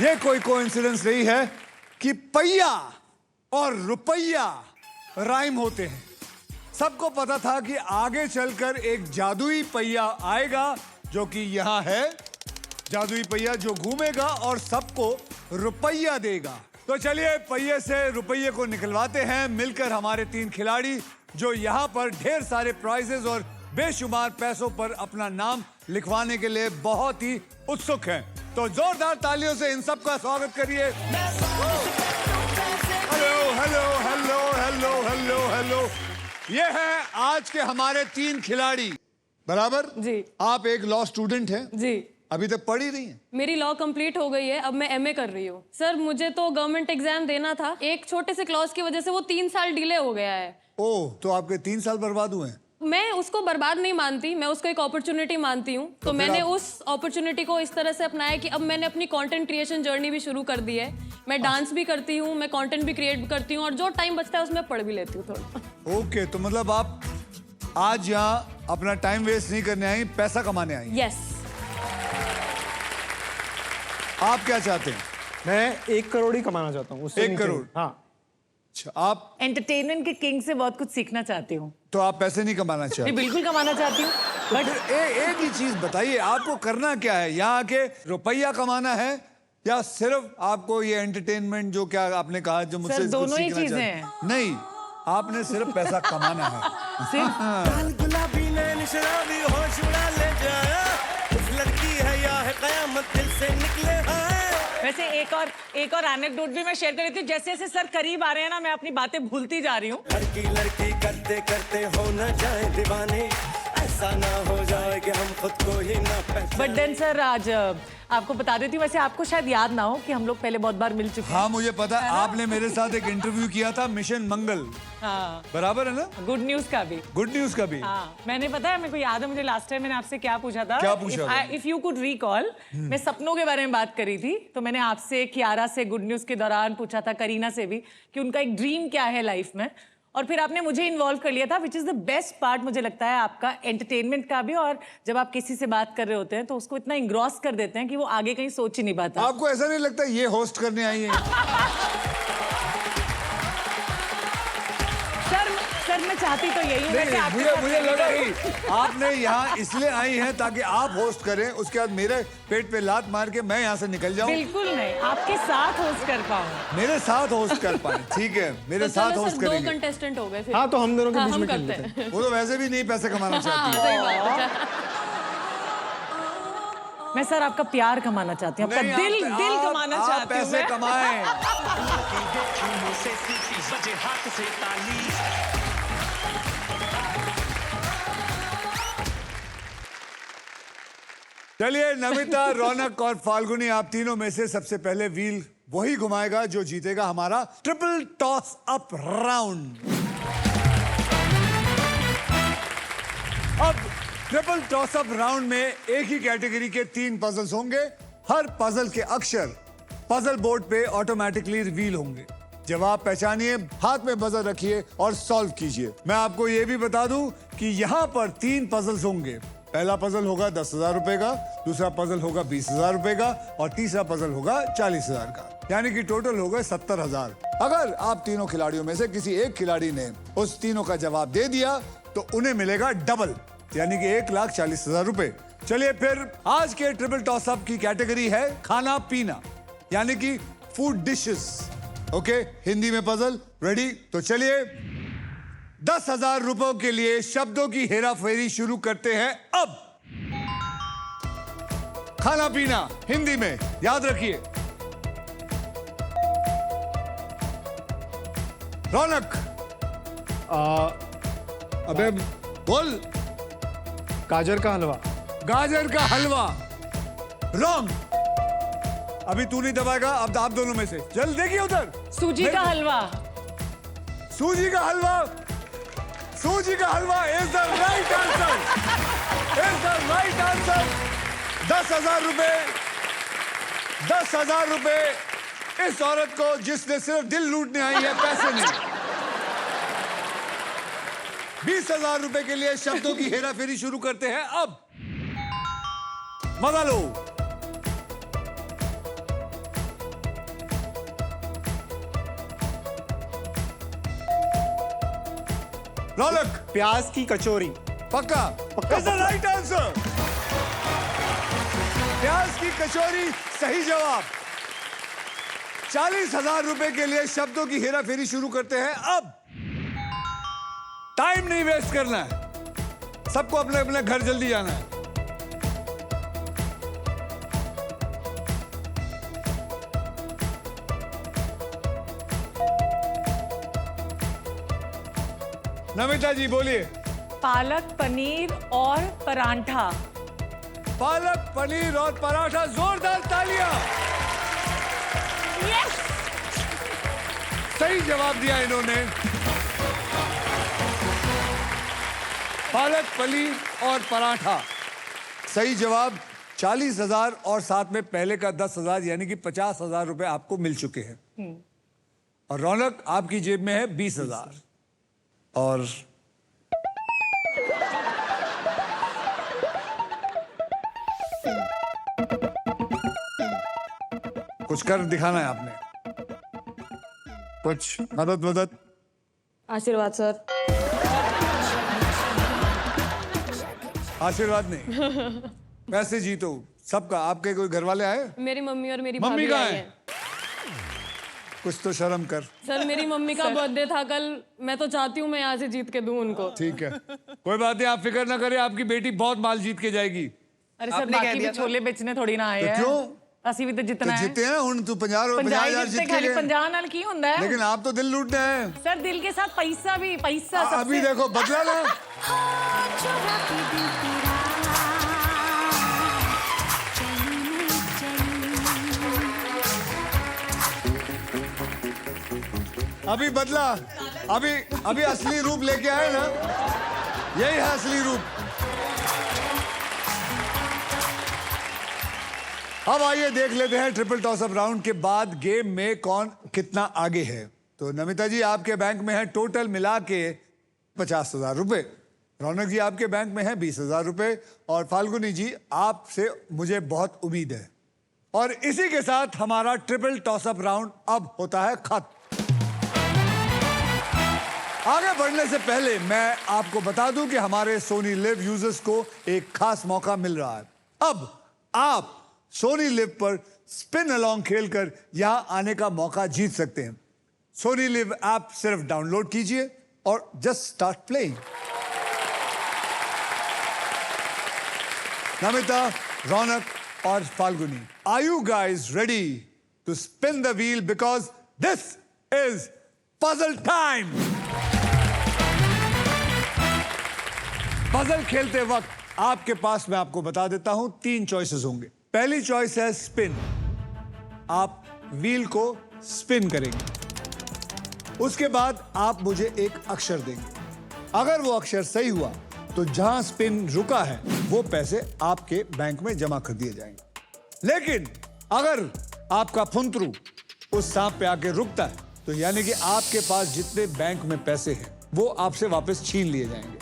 ये कोई कोइंसिडेंस नहीं है कि पहिया और रुपया राइम होते हैं। सबको पता था कि आगे चलकर एक जादुई पहिया आएगा जो कि यहाँ है। जादुई पहिया जो घूमेगा और सबको रुपया देगा। तो चलिए पहिए से रुपये को निकलवाते हैं मिलकर हमारे 3 खिलाड़ी जो यहाँ पर ढेर सारे प्राइजेस और बेशुमार पैसों पर अपना नाम लिखवाने के लिए बहुत ही उत्सुक हैं। तो जोरदार तालियों से इन सब का स्वागत करिए। Hello hello hello hello hello hello. ये है आज के हमारे 3 खिलाड़ी। बराबर जी। आप एक लॉ स्टूडेंट हैं जी। अभी तक पढ़ी रही हैं? मेरी लॉ कंप्लीट हो गई है, अब मैं एमए कर रही हूँ। सर मुझे तो गवर्नमेंट एग्जाम देना था, एक छोटे से क्लॉज की वजह से वो 3 साल डिले हो गया है। ओह, तो आपके 3 साल बर्बाद हुए हैं। मैं उसको बर्बाद नहीं मानती, मैं उसको एक अपॉर्चुनिटी मानती हूँ। तो मैंने उस अपॉर्चुनिटी को इस तरह से अपनाया कि अब मैंने अपनी कंटेंट क्रिएशन जर्नी भी शुरू कर दी है। मैं डांस भी करती हूँ, मैं कंटेंट भी क्रिएट करती हूँ और जो टाइम बचता है उसमें पढ़ भी लेती हूँ थोड़ा। ओके, तो मतलब आप आज यहाँ अपना टाइम वेस्ट नहीं करने आई, पैसा कमाने आई। यस। आप क्या चाहते हैं? मैं 1 करोड़ ही कमाना चाहता हूँ। 1 करोड़? हाँ। अच्छा, आप एंटरटेनमेंट के किंग से बहुत कुछ सीखना चाहती हूँ। तो आप पैसे नहीं कमाना नहीं, चाहते? बिल्कुल कमाना चाहती हूँ बट एक ही चीज बताइए, आपको करना क्या है? यहाँ आके रुपया कमाना है या सिर्फ आपको ये एंटरटेनमेंट जो क्या आपने कहा जो मुझसे सर, कुछ दोनों ही सीखना चीजें चाहते? हैं। नहीं, आपने सिर्फ पैसा कमाना है। सिर्फ गुलाबी नैन शराबी होश उड़ा ले जाया, उस लड़की है या है कयामत दिल से निकले आए। वैसे एक और एनेक्डोट भी मैं शेयर कर रही थी। जैसे जैसे सर करीब आ रहे हैं ना, मैं अपनी बातें भूलती जा रही हूँ। लड़की करते करते हो न जाए दीवाने, ऐसा ना हो जाए कि हम खुद को ही ना पहचाने। बट देन सर आज आपको बता देती हूँ, वैसे आपको शायद याद ना हो कि हम लोग पहले बहुत बार मिल चुके हैं। हाँ मुझे पता है, आपने मेरे साथ एक इंटरव्यू किया था मिशन मंगल। हाँ, बराबर है ना? गुड न्यूज का भी। गुड न्यूज का भी। हाँ, मैंने पता है, मेरे को याद है, मुझे लास्ट टाइम मैंने आपसे क्या पूछा था। क्या पूछा था? इफ यू कुड रिकॉल, मैं सपनों के बारे में बात करी थी। तो मैंने आपसे कियारा से गुड न्यूज के दौरान पूछा था, करीना से भी, कि उनका एक ड्रीम क्या है लाइफ में। और फिर आपने मुझे इन्वॉल्व कर लिया था, which is the best part मुझे लगता है आपका, एंटरटेनमेंट का भी। और जब आप किसी से बात कर रहे होते हैं तो उसको इतना इंग्रॉस कर देते हैं कि वो आगे कहीं सोच ही नहीं पाता। आपको ऐसा नहीं लगता ये होस्ट करने आई है? सर मैं चाहती तो यही हूँ। वैसे आपके साथ मुझे लगा ही आपने यहाँ इसलिए आई हैं ताकि आप होस्ट करें, उसके बाद मेरे पेट पे लात मार के मैं यहाँ से निकल जाऊँ। बिल्कुल नहीं, आपके साथ होस्ट कर पाऊँ। मेरे साथ होस्ट कर पाए, ठीक है, मेरे तो साथ चलो होस्ट सर, 2 करेंगे। कंटेस्टेंट हो गए फिर। हाँ, तो हम दोनों के हाँ, बीच हम में खेल करते लेते हैं। हैं। वो तो वैसे भी नहीं पैसे कमाना हाँ, चाहती सही बात है। मैं सर आपका प्यार कमाना चाहती हूँ, आपका नहीं, दिल कमाना आप चाहती हूँ पैसे मैं। कमाएं। चलिए नमिता, रौनक और फाल्गुनी, आप तीनों में से सबसे पहले व्हील वही घुमाएगा जो जीतेगा हमारा ट्रिपल टॉस अप राउंड। अब ट्रिपल टॉस अप राउंड में एक ही कैटेगरी के 3 पजल्स होंगे। हर पजल के अक्षर पजल बोर्ड पे ऑटोमेटिकली रिवील होंगे। जवाब पहचानिए, हाथ में बजर रखिए और सॉल्व कीजिए। मैं आपको यह भी बता दूं कि यहाँ पर 3 पजल्स होंगे। पहला पजल होगा 10,000 रुपए का, दूसरा पजल होगा 20,000 रुपए का और तीसरा पजल होगा 40,000 का, यानी कि टोटल होगा 70,000। अगर आप तीनों खिलाड़ियों में से किसी एक खिलाड़ी ने उस तीनों का जवाब दे दिया तो उन्हें मिलेगा डबल, यानी कि 1,40,000 रुपए। चलिए फिर आज के ट्रिपल टॉस अप की कैटेगरी है खाना पीना, यानी कि फूड डिशेस। ओके, हिंदी में पजल रेडी? तो चलिए 10,000 रुपयों के लिए शब्दों की हेरा फेरी शुरू करते हैं अब। खाना पीना हिंदी में याद रखिए। रौनक, अबे बोल। गाजर का हलवा। गाजर का हलवा रॉन्ग। अभी तू नहीं दबाएगा, अब आप दोनों में से। चल देखिए उधर। सूजी का हलवा। सूजी का हलवा, सूजी का halwa is the right answer. Is the right answer. 10,000 रुपए, 10,000 रुपए इस औरत को जिसने सिर्फ दिल लूटने आई है, पैसे नहीं। 20,000 रुपए के लिए शब्दों की हेरा फेरी शुरू करते हैं अब। मजा लो। रौनक प्याज की कचौरी। पक्का इज द राइट आंसर। प्याज की कचौरी सही जवाब। 40,000 रुपए के लिए शब्दों की हेराफेरी शुरू करते हैं अब। टाइम नहीं वेस्ट करना है, सबको अपने अपने घर जल्दी जाना है। नमिता जी बोलिए। पालक पनीर और परांठा। पालक पनीर और पराठा, जोरदार तालियां। यस, सही जवाब दिया इन्होंने। पालक पनीर और पराठा सही जवाब। 40,000 और साथ में पहले का 10,000 यानी कि 50,000 रुपए आपको मिल चुके हैं। और रौनक आपकी जेब में है 20,000। और कुछ कर दिखाना है आपने, कुछ मदद। आशीर्वाद सर। आशीर्वाद नहीं, पैसे जीतो सबका। आपके कोई घर वाले आए? मेरी मम्मी और मेरी मम्मी भाभी कहाँ आई है? हैं। कुछ तो शर्म कर। सर मेरी मम्मी का बर्थडे था कल, मैं तो चाहती हूँ मैं यहाँ से जीत के दूं उनको। ठीक है, कोई बात नहीं, आप फिक्र ना करें, आपकी बेटी बहुत माल जीत के जाएगी। अरे सर बाकी भी छोले बेचने थोड़ी ना आए तो हैं। क्यों? ਅਸੀਂ ਵੀ ਤਾਂ ਜਿੱਤਣਾ ਹੈ। जीते हैं हुन तू 50,000 जीत के खाली गए। 50 ਨਾਲ ਕੀ ਹੁੰਦਾ ਹੈ? लेकिन आप तो दिल लूटने हैं। सर दिल के साथ पैसा भी, पैसा सबसे। अभी देखो बदला ना। अभी बदला, अभी असली रूप लेके आए ना, यही है असली रूप। अब आइए देख लेते हैं ट्रिपल टॉस अप राउंड के बाद गेम में कौन कितना आगे है। तो नमिता जी आपके बैंक में है टोटल मिला के 50,000 रुपए। रौनक जी आपके बैंक में है 20,000 रुपए। और फाल्गुनी जी आपसे मुझे बहुत उम्मीद है। और इसी के साथ हमारा ट्रिपल टॉस अप राउंड अब होता है खत्म। आगे बढ़ने से पहले मैं आपको बता दूं कि हमारे सोनी लिव यूजर्स को एक खास मौका मिल रहा है। अब आप सोनी लिव पर स्पिन अलोंग खेलकर यहां आने का मौका जीत सकते हैं। सोनी लिव ऐप सिर्फ डाउनलोड कीजिए और just start playing. Namita, Raunak और Falguni, are you guys ready to spin the wheel? Because this is puzzle time. Puzzle खेलते वक्त आपके पास मैं आपको बता देता हूं 3 चॉइसेस होंगे। पहली चॉइस है स्पिन। आप व्हील को स्पिन करेंगे, उसके बाद आप मुझे एक अक्षर देंगे। अगर वो अक्षर सही हुआ तो जहां स्पिन रुका है वो पैसे आपके बैंक में जमा कर दिए जाएंगे। लेकिन अगर आपका फुंतरू उस सांप पे आके रुकता है तो यानी कि आपके पास जितने बैंक में पैसे हैं वो आपसे वापस छीन लिए जाएंगे।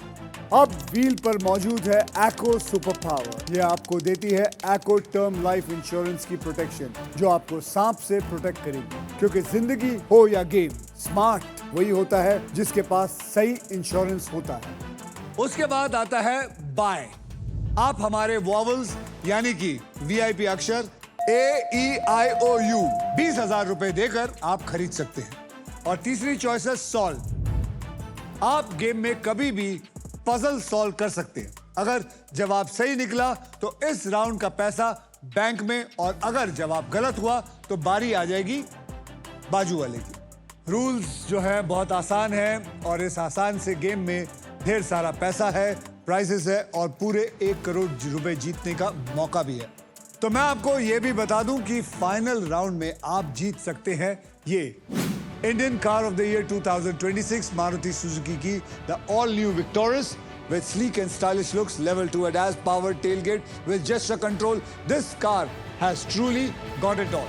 अब व्हील पर मौजूद है एको सुपर पावर। ये आपको देती है एको टर्म लाइफ इंश्योरेंस की प्रोटेक्शन, जो आपको सांप से प्रोटेक्ट करेगी। क्योंकि जिंदगी हो या गेम, स्मार्ट वही होता है जिसके पास सही इंश्योरेंस होता है। उसके बाद आता है बाय। आप हमारे वॉवल्स यानी कि वीआईपी अक्षर AEIOU 20,000 रुपए देकर आप खरीद सकते हैं। और तीसरी चॉइस है सॉल्व। आप गेम में कभी भी पजल सॉल्व कर सकते हैं। अगर जवाब सही निकला तो इस राउंड का पैसा बैंक में, और अगर जवाब गलत हुआ तो बारी आ जाएगी बाजू वाले की। रूल्स जो है बहुत आसान है और इस आसान से गेम में ढेर सारा पैसा है, प्राइजेस है और पूरे 1 करोड़ रुपए जीतने का मौका भी है। तो मैं आपको यह भी बता दूं कि फाइनल राउंड में आप जीत सकते हैं ये Indian car of the year 2026 Maruti Suzuki की the all new Victoris with sleek and stylish looks, level 2 ADAS powered tailgate with gesture control. This car has truly got it all.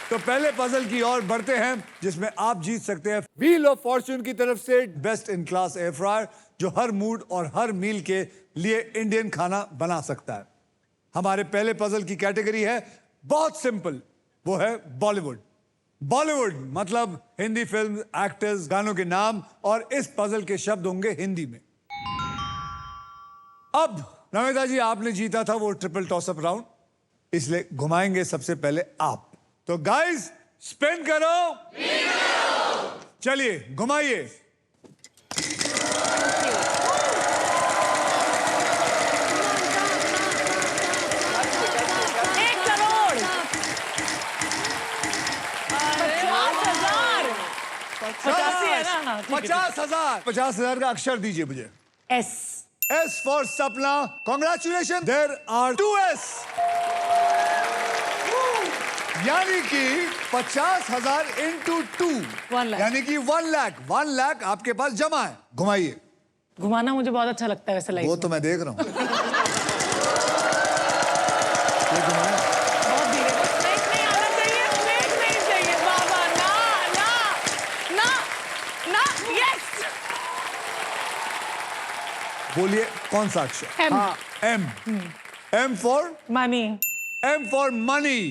तो पहले puzzle की ओर बढ़ते हैं जिसमें आप जीत सकते हैं व्हील ऑफ फॉर्च्यून की तरफ से best in class air fryer, जो हर मूड और हर मील के लिए इंडियन खाना बना सकता है। हमारे पहले पजल की कैटेगरी है बहुत सिंपल, वो है बॉलीवुड। बॉलीवुड मतलब हिंदी फिल्म, एक्टर्स, गानों के नाम, और इस पजल के शब्द होंगे हिंदी में। अब नमिता जी, आपने जीता था वो ट्रिपल टॉसअप राउंड, इसलिए घुमाएंगे सबसे पहले आप। तो गाइस, स्पिन करो। चलिए घुमाइए। 1 करोड़ 50,000 है ना? हाँ, ठीक है, 50,000। 50,000 का अक्षर दीजिए मुझे। एस। S for सपना। Congratulations, there are 2S। यानी कि 50,000 into 2 1 लाख। यानी कि 1 लाख। 1 लाख आपके पास जमा है। घुमाइए। घुमाना मुझे बहुत अच्छा लगता है वैसे लाइफ वो में। तो मैं देख रहा हूं। बहुत धीरे बस, स्नेक नहीं आना चाहिए, स्नेक नहीं चाहिए बाबा, ना ना ना ना। यस। बोलिए कौन सा अक्षर? M। हाँ, M। M for money. M for money।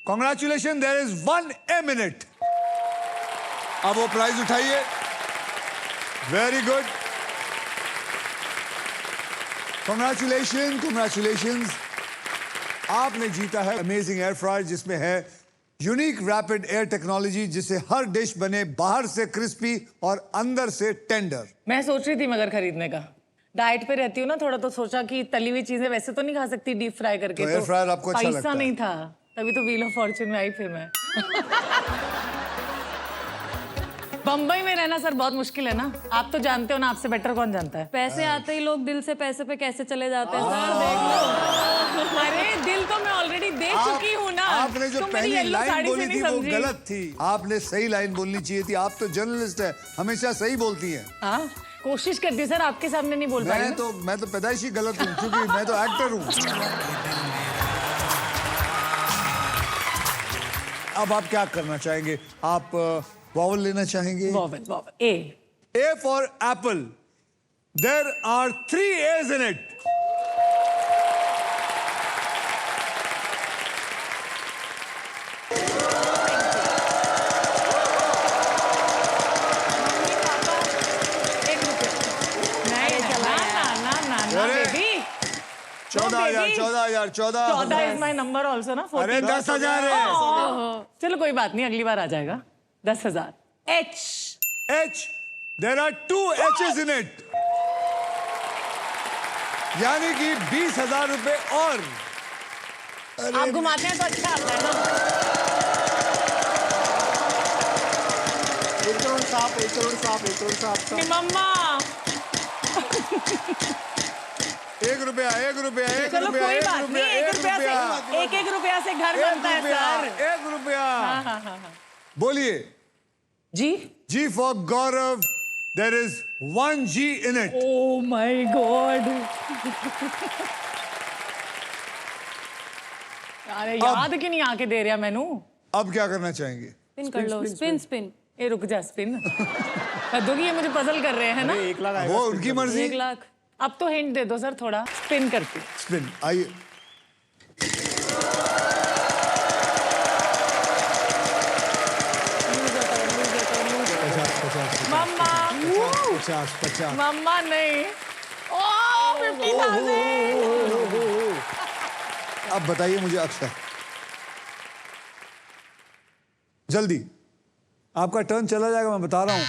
Congratulations, there is 1 M in it। अब वो प्राइज उठाइए। Very good. Congratulations। आपने जीता है अमेजिंग एयर फ्रायर, जिसमें है यूनिक रैपिड एयर टेक्नोलॉजी, जिससे हर डिश बने बाहर से क्रिस्पी और अंदर से टेंडर। मैं सोच रही थी मगर खरीदने का, डाइट पे रहती हूँ ना थोड़ा, तो सोचा कि तली हुई चीजें वैसे तो नहीं खा सकती डीप फ्राई करके, तो एयर फ्रायर आपको अच्छा लगता पैसा है? नहीं था, तभी तो व्हील ऑफ फॉर्च्यून में आई फिर मैं। बम्बई में रहना सर बहुत मुश्किल है ना, आप तो जानते हो ना, आपसे बेटर कौन जानता है। पैसे आते ही लोग दिल से पैसे पे कैसे चले जाते हैं सर, देख लो। अरे दिल तो मैं ऑलरेडी दे चुकी हूँ ना। आपने जो तुम मेरी पहली येलो लाइन साड़ी से बोली नहीं थी वो समझी। गलत थी। आपने सही लाइन बोलनी चाहिए थी। आप तो जर्नलिस्ट है, हमेशा सही बोलती हैं। हाँ, कोशिश करती हूँ सर, आपके सामने नहीं बोल पा रही हूँ। मैं तो पैदाइशी गलत हूँ, क्योंकि मैं तो एक्टर हूँ। अब आप क्या करना चाहेंगे? आप वॉवल लेना चाहेंगे? Vowel A. A for apple. There are 3 A's in it. अरे, 14,000 14 इज माई नंबर ऑल्सो ना। अरे 10,000 है। चलो कोई बात नहीं, अगली बार आ जाएगा। 10,000। H. There are 2 H's in it. यानी कि 20,000 रुपए और। आप घुमाते हैं तो अच्छा आता है ना। 1 करोड़ साफ, 1 करोड़ साफ, 1 करोड़ साफ। कि मम्मा। 1 रुपया, 1 रुपया, 1 चलो रुपया, कोई 1 बात रुपया, नहीं, 1 रुपया से 1 रुपया से घर बनता है सर। 1 रुपया। हाँ। बोलिए। जी। G for Gaurav. There is 1 G in it. Oh my God. अरे याद क्यों नहीं आके दे रहा मैनू। अब क्या करना चाहेंगे? स्पिन कर लो, स्पिन। ए रुक जा, स्पिन दोगी, ये मुझे पजल कर रहे हैं ना। 1 लाख आएगा। वो उनकी मर्जी। 1 लाख। अब तो हिंट दे दो सर थोड़ा, स्पिन करके। स्पिन। आइए। मम्मा। 50। मम्मा नहीं। ओ 50,000। अब बताइए मुझे अक्षर। जल्दी, आपका टर्न चला जाएगा, मैं बता रहा हूं।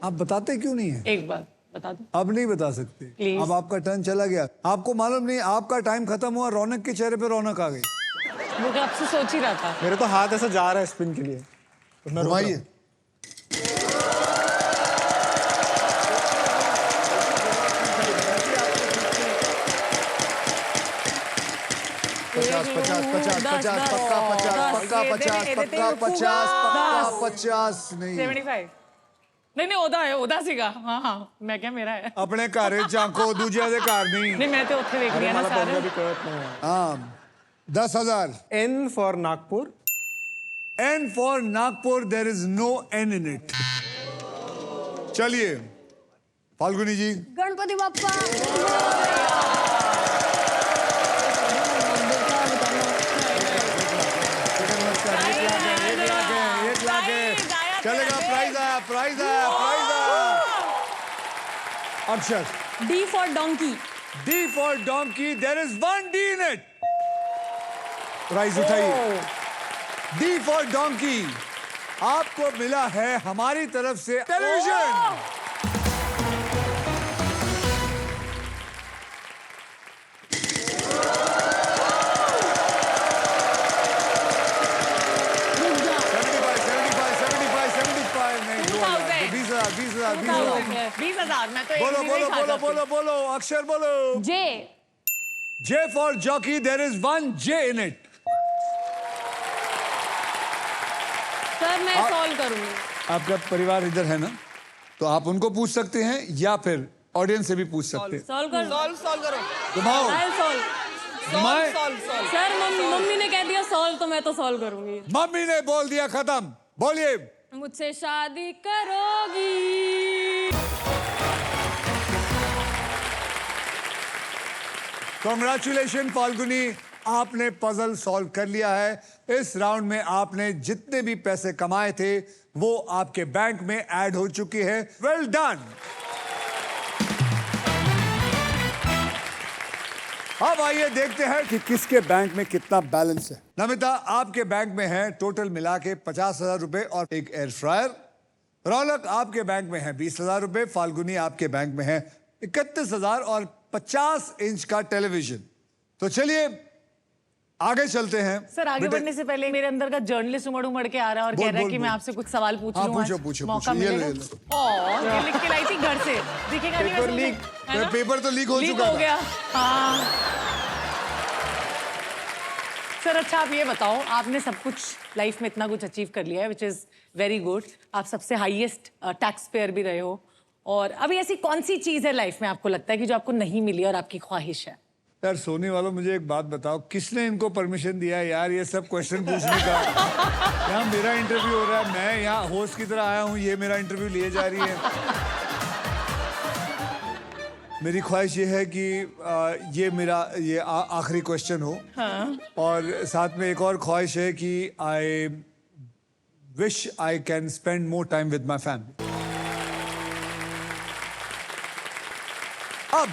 आप बताते क्यों नहीं है? एक बार बता दो। अब नहीं बता सकते। Please. अब आपका टर्न चला गया। आपको मालूम नहीं, आपका टाइम खत्म हुआ, रौनक के चेहरे पे रौनक आ गई। वो कब से सोच ही रहा था। मेरे तो हाथ ऐसा जा रहा है स्पिन के लिए, तो मैं रुक रहा घुमाइए। हूँ। पचास नहीं। 75 नहीं ओदा है, ओदा सीगा। हाँ मैं क्या, मेरा है। अपने घर झांको, दूजे दे घर नहीं। नहीं मैं तो उत्थे देख लिया ना मला सारे। पंजाबी कळत नाही। हाँ, 10,000। N for Nagpur. N for Nagpur, there is no N in it। चलिए फाल्गुनी जी। गणपति बाप्पा। फिक्र मत कर। अक्षर D for donkey. D for donkey. There is one D in it. Prize उठाइए. D for donkey. आपको मिला है हमारी तरफ से टेलीविजन. बीस हजार मैं तो बोलो एक बोलो नहीं खा बोलो सकती। बोलो बोलो अक्षर बोलो. J. J for jockey. There is one J in it. Sir मैं सॉल्व करूंगी. आपका परिवार इधर है ना, तो आप उनको पूछ सकते हैं या फिर ऑडियंस से भी पूछ सकते हैं. सॉल्व कर. सॉल्व करो घुमाओ. I'll solve. घुमाए. सर मम्मी ने कह दिया सॉल्व तो मैं तो सॉल्व करूंगी. मम्मी ने बोल दिया खत्म. बोलिए. मुझसे शादी करोगी. कॉन्ग्रेचुलेशन फाल्गुनी, आपने पजल सॉल्व कर लिया है. इस राउंड में आपने जितने भी पैसे कमाए थे वो आपके बैंक में ऐड हो चुके हैं. Well done. अब आइए देखते हैं कि किसके बैंक में कितना बैलेंस है. नमिता, आपके बैंक में है टोटल मिला के 50,000 रुपए और एक एयर फ्रायर. रौनक, आपके बैंक में है 20,000 रुपए. फाल्गुनी, आपके बैंक में है 31,000 और 50 इंच का टेलीविजन. तो चलिए आगे चलते हैं. सर आगे बेटे- बढ़ने से पहले मेरे अंदर का जर्नलिस्ट उमड़ उमड़ के आ रहा है और बोल, कह रहा है बोल, कि मैं बोल। आपसे कुछ सवाल पूछ हाँ, लूं. पूछो, आज पूछो, मौका पूछो. ये लो, मिलेगा. ये लो. ये लिख के लाई थी घर से. दिखेगा नहीं पेपर वैसे लीक. मुझे, है ना? पेपर तो लीक हो लीक चुका हो था. गया. हाँ. सर अच्छा आप ये बताओ, आपने सब कुछ लाइफ में इतना कुछ अचीव कर लिया है विच इज वेरी गुड. आप सबसे हाईएस्ट टैक्स पेयर भी रहे हो. और अभी ऐसी कौन सी चीज है लाइफ में आपको लगता है कि जो आपको नहीं मिली और आपकी ख्वाहिश है? यार सोने वालों, मुझे एक बात बताओ, किसने इनको परमिशन दिया है यार ये सब क्वेश्चन पूछने का? यहाँ मेरा इंटरव्यू हो रहा है, मैं यहाँ होस्ट की तरह आया हूँ, ये मेरा इंटरव्यू लिए जा रही है. मेरी ख्वाहिश ये है कि ये मेरा ये आखिरी क्वेश्चन हो. हाँ. और साथ में एक और ख्वाहिश है कि I wish I can spend more time with my family. अब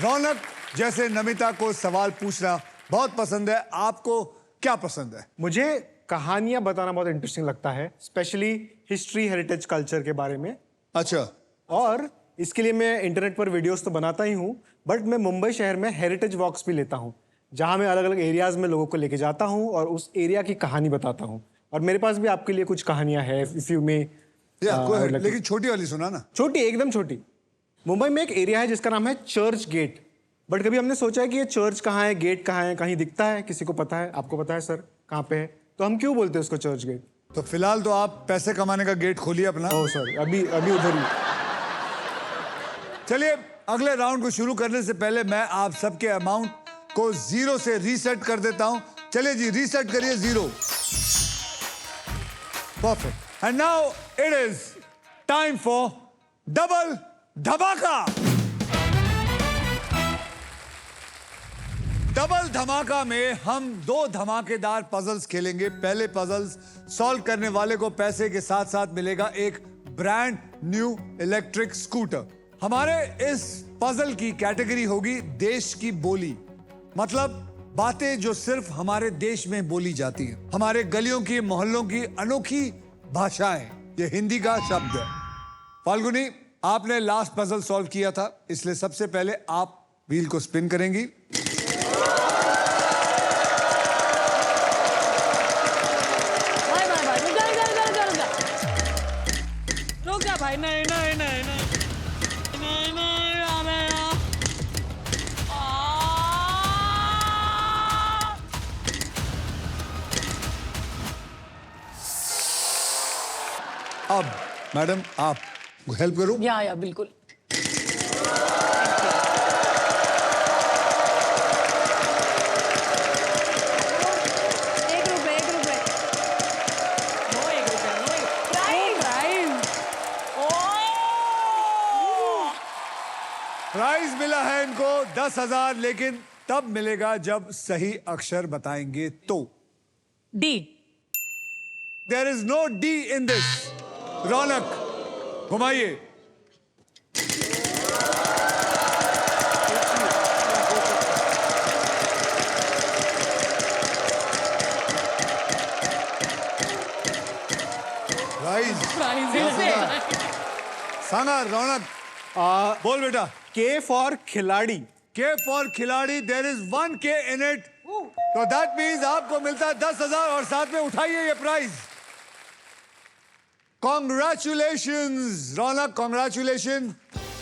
रौनक, जैसे नमिता को सवाल पूछना बहुत पसंद है, आपको क्या पसंद है? मुझे कहानियां बताना बहुत इंटरेस्टिंग लगता है, स्पेशली हिस्ट्री, हेरिटेज, कल्चर के बारे में. अच्छा. और इसके लिए मैं इंटरनेट पर वीडियोस तो बनाता ही हूँ, बट मैं मुंबई शहर में हेरिटेज वॉक्स भी लेता हूँ, जहाँ मैं अलग अलग एरियाज में लोगों को लेके जाता हूँ और उस एरिया की कहानी बताता हूँ. और मेरे पास भी आपके लिए कुछ कहानियां हैं, इफ यू में. लेकिन छोटी वाली सुना ना. छोटी, एकदम छोटी. मुंबई में एक एरिया है जिसका नाम है चर्च गेट. बट कभी हमने सोचा है कि ये चर्च कहाँ है, गेट कहाँ है, कहीं दिखता है? किसी को पता है? आपको पता है सर कहाँ पे है? तो हम क्यों बोलते हैं उसको चर्च गेट? तो फिलहाल तो आप पैसे कमाने का गेट खोलिए अपना. ओह सॉरी, अभी अभी उधर ही. चलिए अगले राउंड को शुरू करने से पहले मैं आप सबके अमाउंट को 0 से रीसेट कर देता हूं. चलिए जी, रीसेट करिए 0. Perfect. And now it is time for double धमाका. डबल धमाका में हम 2 धमाकेदार पजल्स खेलेंगे. पहले पजल्स सॉल्व करने वाले को पैसे के साथ साथ मिलेगा एक ब्रांड न्यू इलेक्ट्रिक स्कूटर. हमारे इस पजल की कैटेगरी होगी देश की बोली. मतलब बातें जो सिर्फ हमारे देश में बोली जाती हैं, हमारे गलियों की, मोहल्लों की अनोखी भाषाएं. ये हिंदी का शब्द है. फाल्गुनी, आपने लास्ट पजल सॉल्व किया था, इसलिए सबसे पहले आप व्हील को स्पिन करेंगी. रुक जा भाई. नहीं नहीं नहीं नहीं नहीं नहीं हमें अब मैडम आप हेल्प करो. या बिल्कुल. एक रुपए. नो एक रुपया, नो एक. प्राइज मिला है इनको 10,000, लेकिन तब मिलेगा जब सही अक्षर बताएंगे तो. D. There is no D in this. Raunak, घुमाइए. जहांगीर, रौनक, बोल बेटा। के फॉर खिलाड़ी। के फॉर खिलाड़ी, there is 1K in it, तो दैट मीन्स आपको मिलता है 10,000 और साथ में उठाइए ये प्राइज। कॉन्ग्रेचुलेशंस रौनक, कॉन्ग्रेचुलेशन।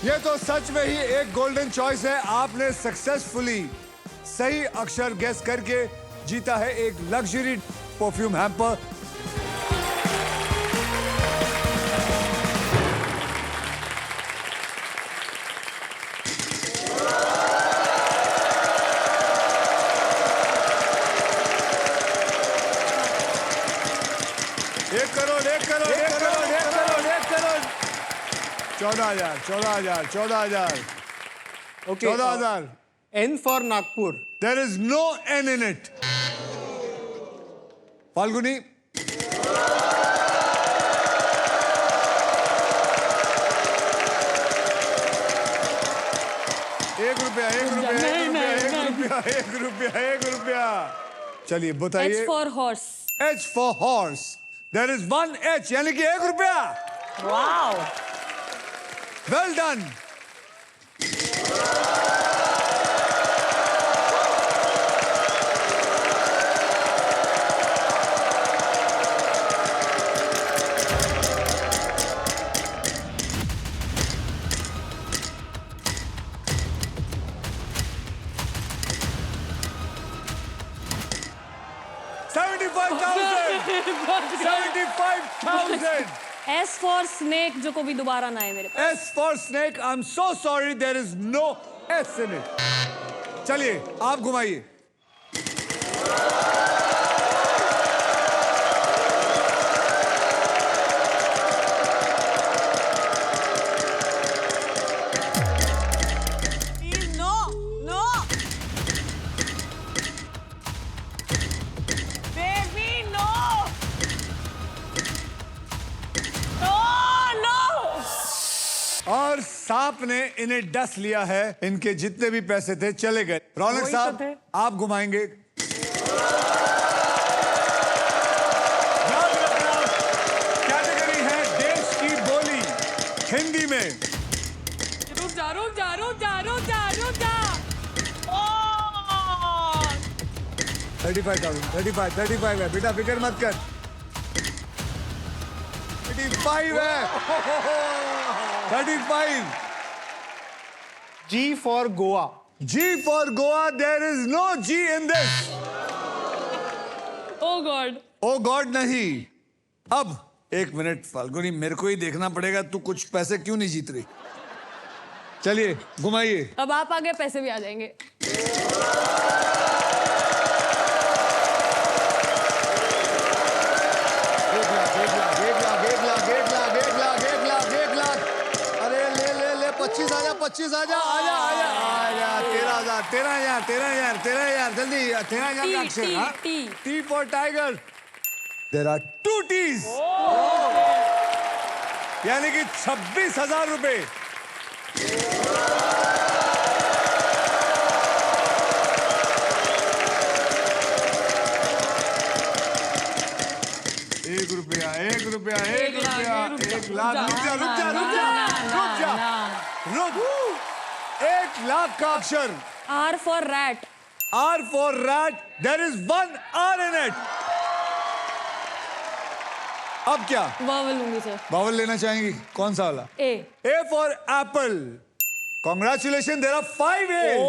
ये तो सच में ही एक गोल्डन चॉइस है। आपने सक्सेसफुली सही अक्षर गेस करके जीता है एक लग्जरी परफ्यूम हैम्पर। एक crore 14,000 okay 14,000। N for Nagpur. There is no N in it. Falguni, एक रुपया। चलिए बताइए। H for horse. H for horse. There is 1 H, यानी कि 1 रुपया। Wow, Well done. $75,000. S for snake, जो कभी दोबारा ना आए मेरे पास। S for snake. I'm so sorry. There is no S in it. चलिए आप घुमाइए। No no baby, no no no. और सांप ने इन्हें डस लिया है। इनके जितने भी पैसे थे चले गए। रौनक वही तो साहब थे। आप घुमाएंगे। याद रखना, कैटेगरी है देश की बोली हिंदी में। रुक जा। 35 है बेटा, फिक्र मत कर। 35 है। 35। G for Goa. G for Goa. There is no G in this. Oh God. Oh God नहीं। अब एक मिनट फाल्गुनी, मेरे को ही देखना पड़ेगा तू कुछ पैसे क्यों नहीं जीत रही। चलिए घुमाइए। अब आप आगे पैसे भी आ जाएंगे। एक लाख। अरे ले 25 आ जा। 13,000 जल्दी। 13,000 का अक्षर। हाँ? T. T for tiger. There are 2 T's. यानी कि 26,000 रुपए। एक रुपया। 1 लाख। रुक जा। 1 लाख का अक्षर। R for rat. R for rat. There is 1 R in it. अब क्या? Vowel लूंगी सर। बावल लेना चाहेंगी? कौन सा वाला? A. A for apple. Congratulations, there are 5 A's.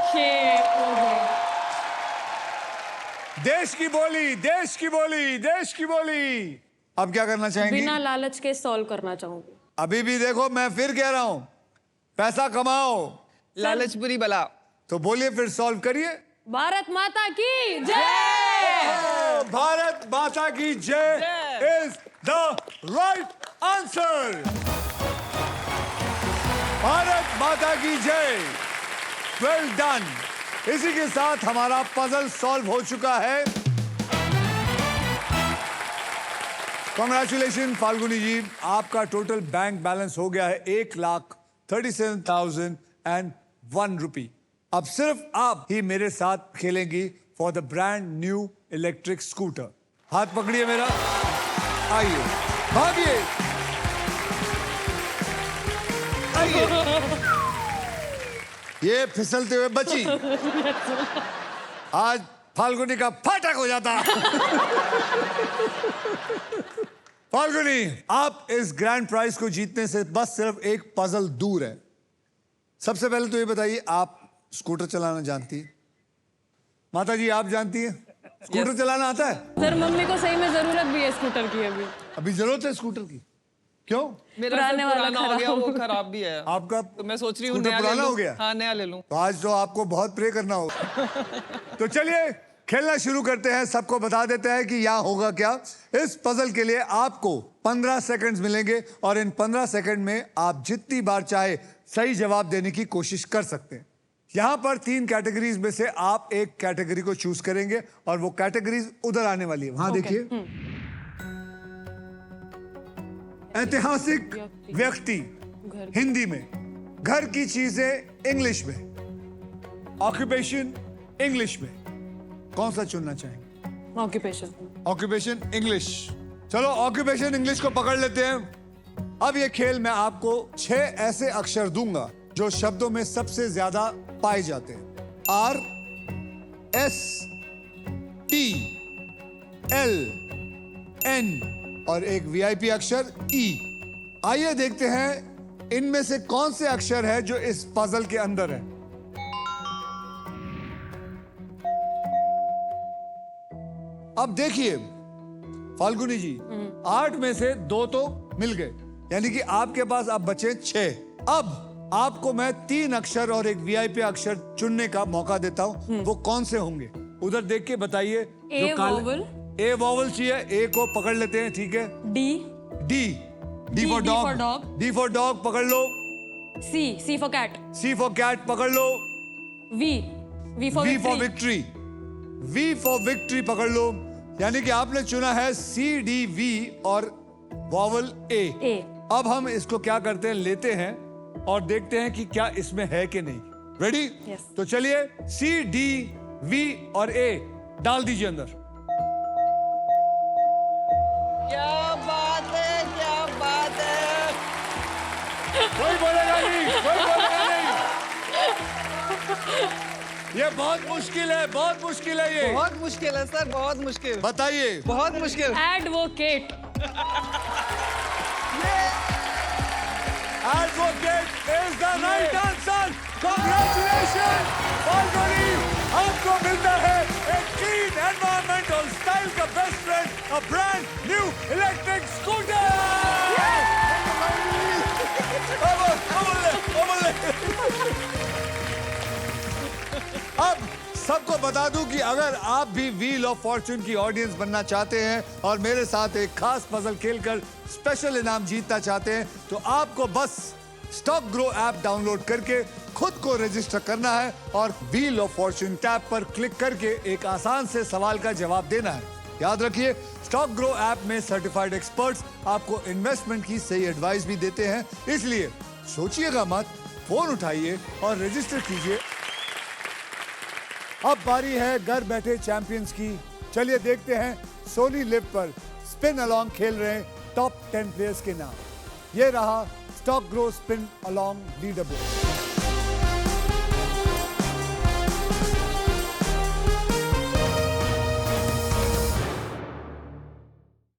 Okay. देश की बोली। अब क्या करना चाहेंगी? बिना लालच के सॉल्व करना चाहूंगी। अभी भी देखो, मैं फिर कह रहा हूं, पैसा कमाओ, लालच बुरी बला। तो बोलिए फिर सॉल्व करिए। भारत माता की जय। भारत माता की जय is the right answer. Bharat माता की जय। Well done. इसी के साथ हमारा पजल सॉल्व हो चुका है। कांग्रेचुलेशन फाल्गुनी जी, आपका टोटल बैंक बैलेंस हो गया है 1,37,001 रुपये। अब सिर्फ आप ही मेरे साथ खेलेंगी for the brand new electric scooter. हाथ पकड़िए मेरा, आइए, भागिए। ये फिसलते हुए बची। आज फाल्गुनी का फाटक हो जाता। फाल्गुनी, आप इस ग्रैंड प्राइज को जीतने से बस सिर्फ एक पजल दूर है। सबसे पहले तो ये बताइए, आप स्कूटर चलाना जानती है? माता जी, आप जानती है स्कूटर चलाना आता है? सर मम्मी को सही में जरूरत भी है स्कूटर की अभी। अभी जरूरत है स्कूटर की? क्यों? मेरा पुराने सर वाला पुराना हो गया, खराब वो खराब भी है। आपका तो मैं सोच रही हूँ स्कूटर नया ले पुराना हो लूं। गया? हाँ, नया ले लूं। तो आज तो आपको बहुत प्रे करना होगा। तो चलिए खेलना शुरू करते हैं। सबको बता देते हैं कि यहाँ होगा क्या। इस पजल के लिए आपको 15 सेकंड्स मिलेंगे और इन 15 सेकंड में आप जितनी बार चाहे सही जवाब देने की कोशिश कर सकते हैं। यहाँ पर 3 कैटेगरीज में से आप एक कैटेगरी को चूज करेंगे और वो कैटेगरीज उधर आने वाली है। वहां देखिए, ऐतिहासिक व्यक्ति हिंदी में, घर की चीजें इंग्लिश में, ऑक्यूपेशन इंग्लिश में। कौन सा चुनना चाहेंगे? ऑक्यूपेशन। Occupation English. चलो ऑक्यूपेशन इंग्लिश को पकड़ लेते हैं। अब ये खेल मैं आपको 6 ऐसे अक्षर दूंगा जो शब्दों में सबसे ज्यादा पाए जाते हैं। R, S, T, L, N और एक वीआईपी अक्षर E। आइए देखते हैं इनमें से कौन से अक्षर है जो इस पजल के अंदर है। अब देखिए फाल्गुनी जी, 8 में से 2 तो मिल गए, यानी कि आपके पास अब बचे 6। अब आपको मैं 3 अक्षर और एक वीआईपी अक्षर चुनने का मौका देता हूं। वो कौन से होंगे उधर देख के बताइए। ए वॉवल। ए वॉवल चाहिए, ए को पकड़ लेते हैं, ठीक है। D. D, D for D for dog. dog। D for dog पकड़ लो। C for cat. C for cat पकड़ लो। V for V for victory. V for victory पकड़ लो। यानी कि आपने चुना है सी, डी, वी और वॉवल ए। अब हम इसको क्या करते हैं, लेते हैं और देखते हैं कि क्या इसमें है कि नहीं। रेडी? Yes. तो चलिए सी, डी, वी और ए डाल दीजिए अंदर। क्या बात है, क्या बात है। कोई बोलेगा नहीं, कोई बोलेगा नहीं। ये बहुत मुश्किल है, बहुत मुश्किल है ये। बहुत मुश्किल है सर, बहुत मुश्किल। बताइए। बहुत मुश्किल। Advocate. Advocate is the right answer. Congratulations, Falguni. आपको मिलता है एक clean environmental style का best friend, a brand new electric scooter. अब सबको बता दूं कि अगर आप भी व्हील ऑफ फॉर्च्यून की ऑडियंस बनना चाहते हैं और मेरे साथ एक खास पजल खेलकर स्पेशल इनाम जीतना चाहते हैं, तो आपको बस स्टॉक ग्रो ऐप डाउनलोड करके खुद को रजिस्टर करना है और व्हील ऑफ फॉर्च्यून टैब पर क्लिक करके एक आसान से सवाल का जवाब देना है। याद रखिए, स्टॉक ग्रो ऐप में सर्टिफाइड एक्सपर्ट्स आपको इन्वेस्टमेंट की सही एडवाइस भी देते हैं, इसलिए सोचिएगा मत, फोन उठाइए और रजिस्टर कीजिए। अब बारी है घर बैठे चैंपियंस की। चलिए देखते हैं सोनी लिव पर स्पिन अलोंग खेल रहे टॉप 10 प्लेयर्स के नाम। ये रहा Stock Grow spin along leaderboard.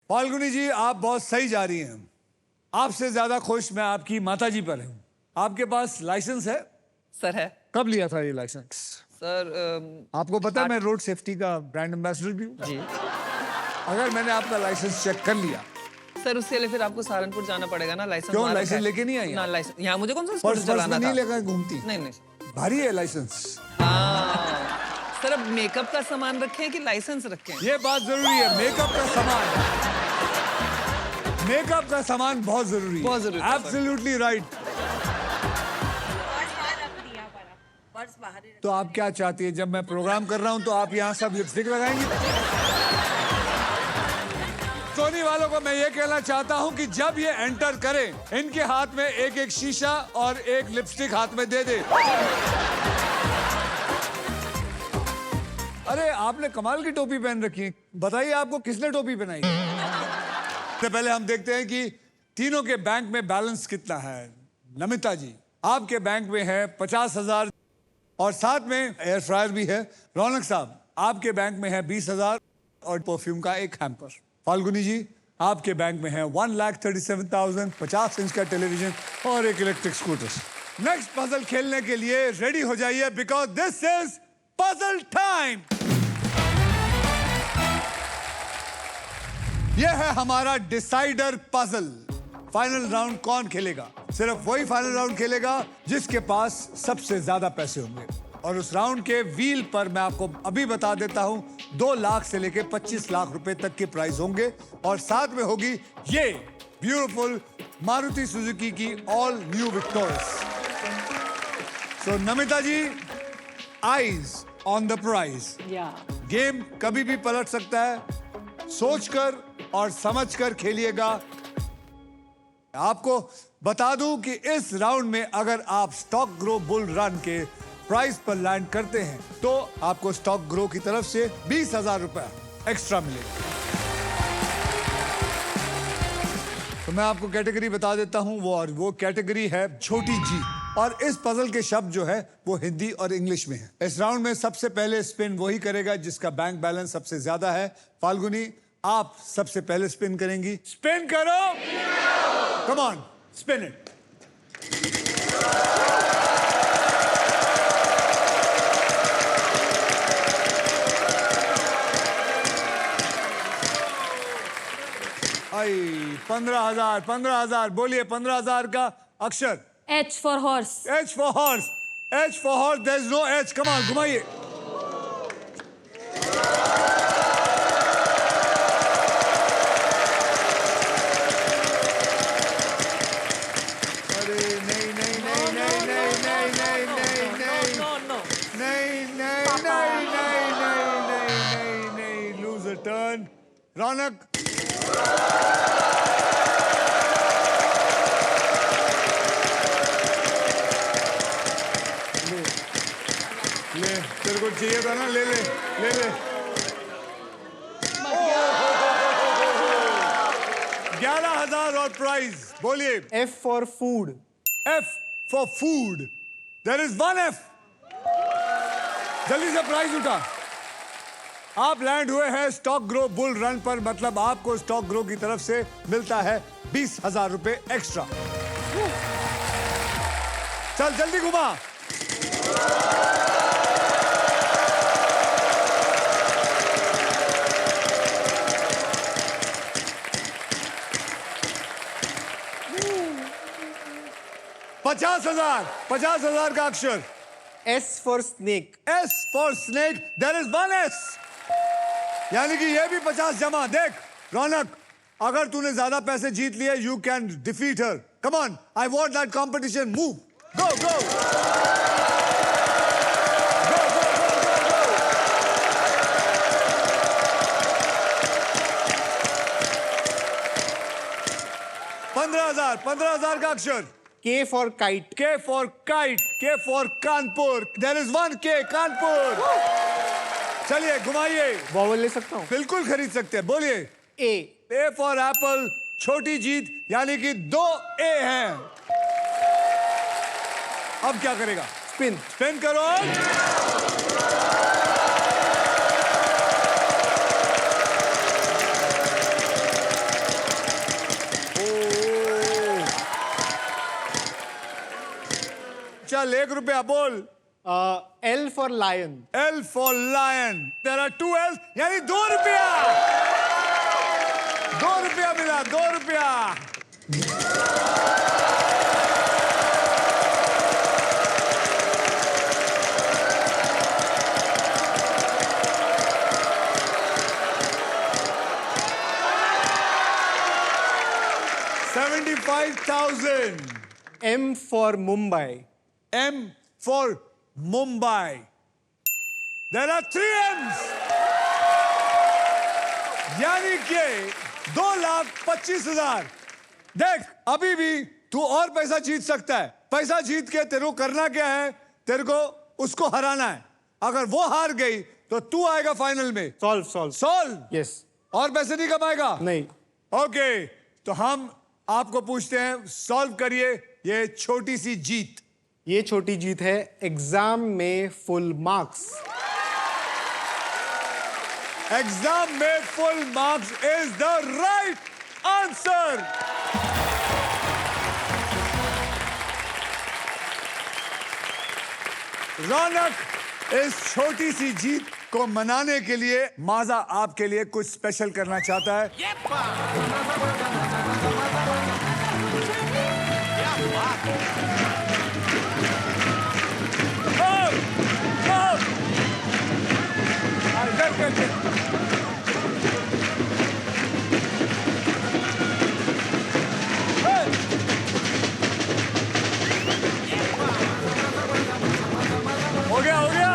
Falguni ji, आप बहुत सही जा रही हैं। आपसे ज्यादा खुश मैं आपकी माताजी पर हूं। आपके पास लाइसेंस है? सर है। कब लिया था ये लाइसेंस? सर आपको पता है मैं रोड सेफ्टी का ब्रांड एम्बेसडर भी हूँ। जी। अगर मैंने आपका लाइसेंस चेक कर लिया, सर उसके लिए फिर आपको सहारनपुर जाना पड़ेगा ना। लाइसेंस क्यों? वहाँ लाइसेंस रखा है। लेके नहीं आई? ना लाइसेंस यहाँ मुझे कौन सा पर्स स्कूटर पर्स चलाना में था? नहीं लेकर घूमती? नहीं नहीं। भारी है लाइसेंस। हाँ सर, अब मेकअप का सामान रखें कि लाइसेंस रखें? ये बात जरूरी है। मेकअप का सामान, मेकअप का सामान बहुत जरूरी है। बहुत जरूरी है, एब्सोल्युटली राइट। तो आप क्या चाहती है, जब मैं प्रोग्राम कर रहा हूं तो आप यहाँ सब लिपस्टिक लगाएंगी? सोनी वालों को मैं ये कहना चाहता हूं कि जब ये एंटर करें, इनके हाथ में एक एक शीशा और एक लिपस्टिक हाथ में दे दे। अरे आपने कमाल की टोपी पहन रखी है। बताइए आपको किसने टोपी पहनाई? सबसे पहले हम देखते हैं कि तीनों के बैंक में बैलेंस कितना है। नमिता जी, आपके बैंक में है 50,000 और साथ में एयर फ्रायर भी है। रौनक साहब, आपके बैंक में है 20,000 और परफ्यूम का एक हैम्पर। फाल्गुनी जी, आपके बैंक में है 1,37,000, 50 इंच का टेलीविजन और एक इलेक्ट्रिक स्कूटर। नेक्स्ट पजल खेलने के लिए रेडी हो जाइए, because this is puzzle time. यह है हमारा डिसाइडर पजल। फाइनल राउंड कौन खेलेगा? सिर्फ वही फाइनल राउंड खेलेगा जिसके पास सबसे ज्यादा पैसे होंगे। और उस राउंड के व्हील पर मैं आपको अभी बता देता हूं 2 लाख से लेके 25 लाख रुपए तक के प्राइस होंगे और साथ में होगी ये ब्यूटीफुल मारुति सुजुकी की all new victorious. So Namita ji, eyes on the prize. Game कभी भी पलट सकता है, सोचकर और समझकर खेलिएगा। आपको बता दूं कि इस राउंड में अगर आप स्टॉक ग्रो बुल रन के प्राइस पर लैंड करते हैं तो आपको स्टॉक ग्रो की तरफ से 20,000 रुपए एक्स्ट्रा मिलेगा। तो मैं आपको कैटेगरी बता देता हूं, वो कैटेगरी है छोटी जी। और इस पजल के शब्द जो है वो हिंदी और इंग्लिश में है। इस राउंड में सबसे पहले स्पिन वही करेगा जिसका बैंक बैलेंस सबसे ज्यादा है। फाल्गुनी, आप सबसे पहले स्पिन करेंगी। स्पिन करो, कम ऑन, स्पिन इट। आई 15,000 बोलिए। 15,000 का अक्षर H for horse. H for horse. H for horse. There's no H. Come on, घुमाइए। अरे नहीं नहीं नहीं नहीं नहीं नहीं नहीं नहीं नहीं No, no. नहीं नहीं नहीं नहीं नहीं नहीं नहीं lose a turn. रौनक, ले, तेरे को चाहिए था ना, ले ले ले ले। 11,000 और प्राइज। बोलिए। F for food. F for food. There is 1 F. जल्दी से प्राइज उठा। आप लैंड हुए हैं स्टॉक ग्रो बुल रन पर, मतलब आपको स्टॉक ग्रो की तरफ से मिलता है 20,000 रुपए एक्स्ट्रा। चल जल्दी घुमा। पचास हजार का अक्षर। S for snake. S for snake. There is 1 S. यानी कि ये भी 50 जमा। देख रौनक, अगर तूने ज्यादा पैसे जीत लिए, you can defeat her. Come on, I want that competition. Move, go go go go go go. 15,000 का अक्षर। K for kite. K for kite. K for Kanpur. There is 1 K, Kanpur. चलिए घुमाइए। Vowel ले सकता हूँ? बिल्कुल खरीद सकते हैं। बोलिए। A. A for apple, छोटी जीत, यानी कि 2 A हैं। अब क्या करेगा? Spin. स्पिन करो। चल 1 रुपया बोल। L for lion. L for lion. There are 2 L's, यानी 2 रुपया। 2 रुपया मिला, 2 रुपया। $75,000. M for Mumbai. M for Mumbai. There are 3 M's. यानी कि 2,25,000। देख, अभी भी तू और पैसा जीत सकता है। पैसा जीत के तेरे को करना क्या है? तेरे को उसको हराना है। अगर वो हार गई तो तू आएगा फाइनल में। Solve. सॉल्व। Yes. और पैसे नहीं कमाएगा? नहीं. ओके, तो हम आपको पूछते हैं, सॉल्व करिए ये छोटी सी जीत। ये छोटी जीत है एग्जाम में फुल मार्क्स। एग्जाम में full marks is the right answer. Raunak, इस छोटी सी जीत को मनाने के लिए माजा आपके लिए कुछ स्पेशल करना चाहता है। हो गया, हो गया।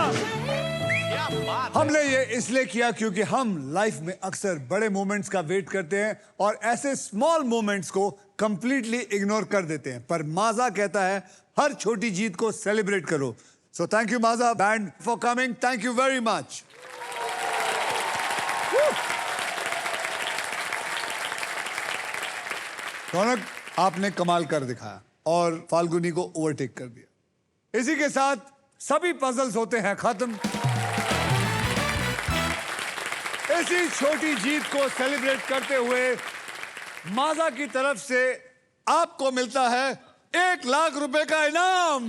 हमने ये इसलिए किया क्योंकि हम लाइफ में अक्सर बड़े मोमेंट्स का वेट करते हैं और ऐसे स्मॉल मोमेंट्स को कंप्लीटली इग्नोर कर देते हैं, पर माजा कहता है हर छोटी जीत को सेलिब्रेट करो। So thank you Maja band for coming, thank you very much. Raunak, आपने कमाल कर दिखाया और फाल्गुनी को ओवरटेक कर दिया। इसी के साथ सभी पजल्स होते हैं खत्म। इसी छोटी जीत को सेलिब्रेट करते हुए माजा की तरफ से आपको मिलता है 1 लाख रुपए का इनाम।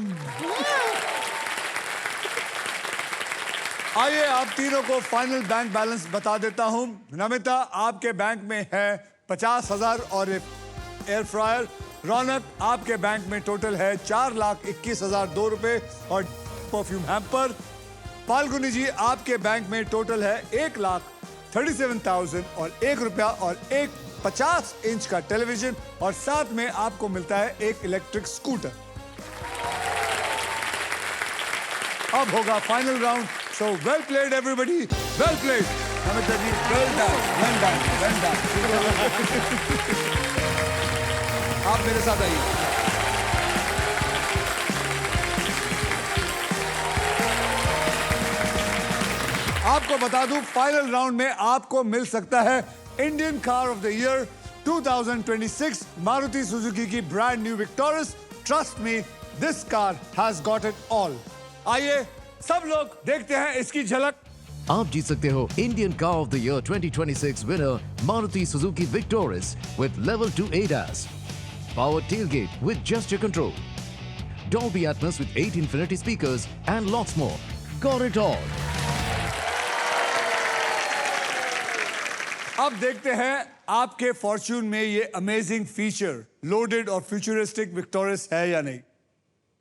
आइए आप तीनों को फाइनल बैंक बैलेंस बता देता हूं। नमिता, आपके बैंक में है 50,000 और एयर फ्रायर। रौनक, आपके बैंक में टोटल है 4,21,002 रुपए और परफ्यूम हैम्पर। फाल्गुनी जी, आपके बैंक में टोटल है 1,37,000 और 1 रुपया और एक 50 इंच का टेलीविजन और साथ में आपको मिलता है एक इलेक्ट्रिक स्कूटर। अब होगा final round, so well played everybody, well played. Namita ji, well done, well done, well done. आप मेरे साथ आइए। आपको बता दूं, फाइनल राउंड में आपको मिल सकता है Indian car of the year 2026 Maruti Suzuki की brand new Victoris. Trust me, this car has got it all. आइए सब लोग देखते हैं इसकी झलक। आप जीत सकते हो Indian car of the year 2026 winner Maruti Suzuki victorious with level 2 ADAS, power tailgate with gesture control, Dolby Atmos with 8 infinity speakers and lots more. Got it all. अब देखते हैं आपके फॉर्च्यून में ये अमेजिंग फीचर लोडेड और futuristic victorious है या नहीं।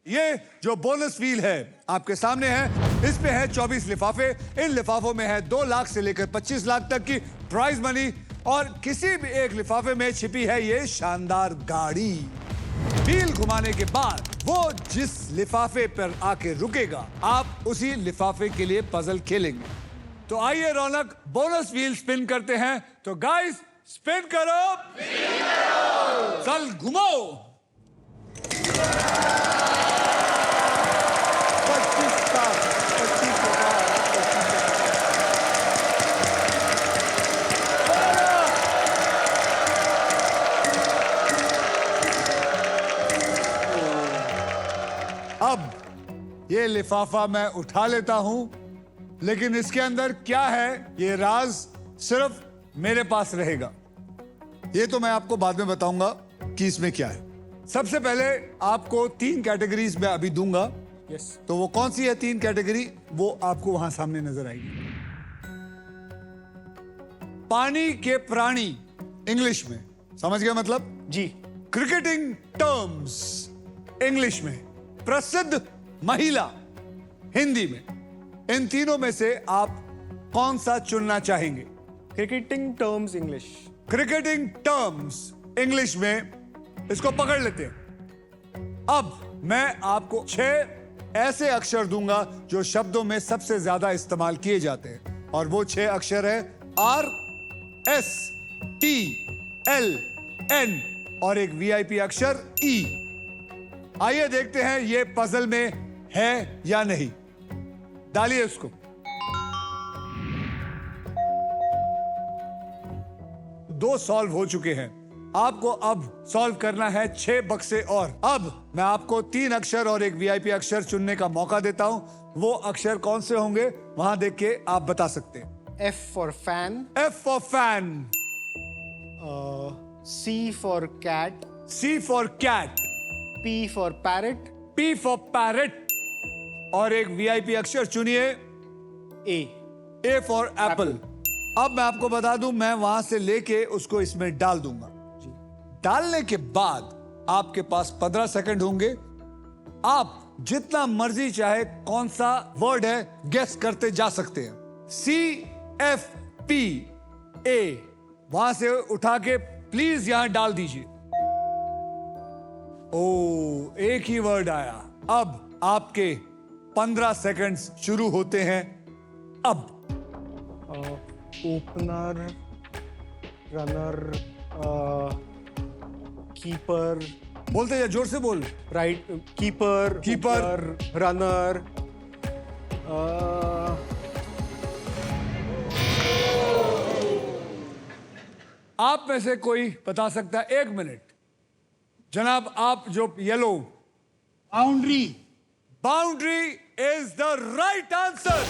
ये जो बोनस व्हील है आपके सामने है, इस पे है 24 लिफाफे। इन लिफाफों में है 2 लाख से लेकर 25 लाख तक की प्राइज मनी और किसी भी एक लिफाफे में छिपी है ये शानदार गाड़ी। व्हील घुमाने के बाद वो जिस लिफाफे पर आके रुकेगा, आप उसी लिफाफे के लिए पजल खेलेंगे। तो आइए रौनक, बोनस व्हील स्पिन करते हैं। तो गाइस, स्पिन करो, चल घुमाओ। 25 का 25 का। अब ये लिफाफा मैं उठा लेता हूं, लेकिन इसके अंदर क्या है ये राज सिर्फ मेरे पास रहेगा। ये तो मैं आपको बाद में बताऊंगा कि इसमें क्या है। सबसे पहले आपको 3 कैटेगरीज में अभी दूंगा। यस। तो वो कौन सी है 3 कैटेगरी, वो आपको वहां सामने नजर आएगी। पानी के प्राणी इंग्लिश में, समझ गया मतलब? जी। क्रिकेटिंग टर्म्स इंग्लिश में, प्रसिद्ध महिला हिंदी में। इन तीनों में से आप कौन सा चुनना चाहेंगे? Cricketing terms English. Cricketing terms English में, इसको पकड़ लेते हैं। अब मैं आपको 6 ऐसे अक्षर दूंगा जो शब्दों में सबसे ज्यादा इस्तेमाल किए जाते हैं और वो 6 अक्षर है R S T L N और एक VIP अक्षर E। आइए देखते हैं ये पजल में है या नहीं। डालिए उसको। 2 सॉल्व हो चुके हैं। आपको अब सॉल्व करना है 6 बक्से और। अब मैं आपको 3 अक्षर और एक वीआईपी अक्षर चुनने का मौका देता हूं। वो अक्षर कौन से होंगे वहां देख के आप बता सकते हैं। F for fan, F for fan, C for cat, C for cat, P for parrot, P for parrot और एक वीआईपी अक्षर चुनिए। A. A for apple। अब मैं आपको बता दूं, मैं वहां से लेके उसको इसमें डाल दूंगा। डालने के बाद आपके पास 15 सेकंड होंगे। आप जितना मर्जी चाहे कौन सा वर्ड है गेस करते जा सकते हैं। CFPA वहां से उठा के प्लीज यहां डाल दीजिए। ओ, एक ही वर्ड आया। अब आपके 15 सेकंड्स शुरू होते हैं अब। Opener, runner, keeper, बोलते जा, जोर से बोल। right, keeper, Keeper. opener, runner, आप में से कोई बता सकता है? 1 मिनट जनाब। आप जो yellow boundary, boundary is the right answer.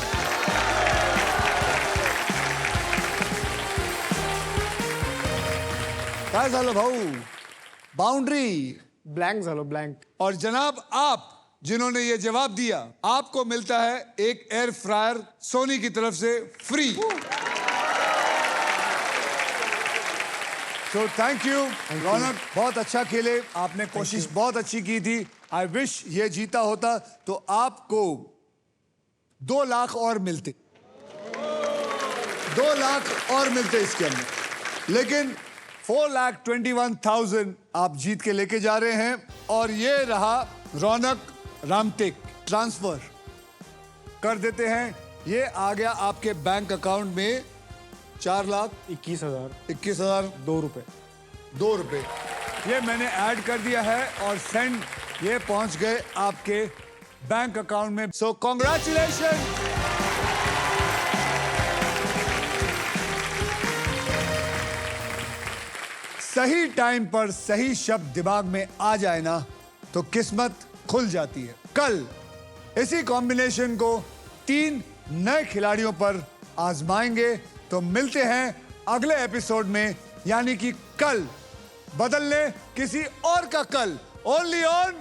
काय झालं भाऊ? बाउंड्री। blank झालो blank. और जनाब आप जिन्होंने ये जवाब दिया, आपको मिलता है एक एयर फ्रायर सोनी की तरफ से फ्री। तो थैंक यू रौनक, बहुत अच्छा खेले आपने, कोशिश बहुत अच्छी की थी। आई विश ये जीता होता तो आपको 2 लाख और मिलते, 2 लाख और मिलते इसके अंदर। लेकिन 4,21,000 आप जीत के लेके जा रहे हैं। और ये रहा रौनक रामटेक। ट्रांसफर कर देते हैं। ये आ गया आपके बैंक अकाउंट में 4,21,000 4,21,002 रुपए। 2 रुपए ये मैंने ऐड कर दिया है और सेंड ये पहुंच गए आपके बैंक अकाउंट में। So congratulation. सही टाइम पर सही शब्द दिमाग में आ जाए ना तो किस्मत खुल जाती है। कल इसी कॉम्बिनेशन को 3 नए खिलाड़ियों पर आजमाएंगे। तो मिलते हैं अगले एपिसोड में, यानी कि कल बदलने किसी और का कल। Only on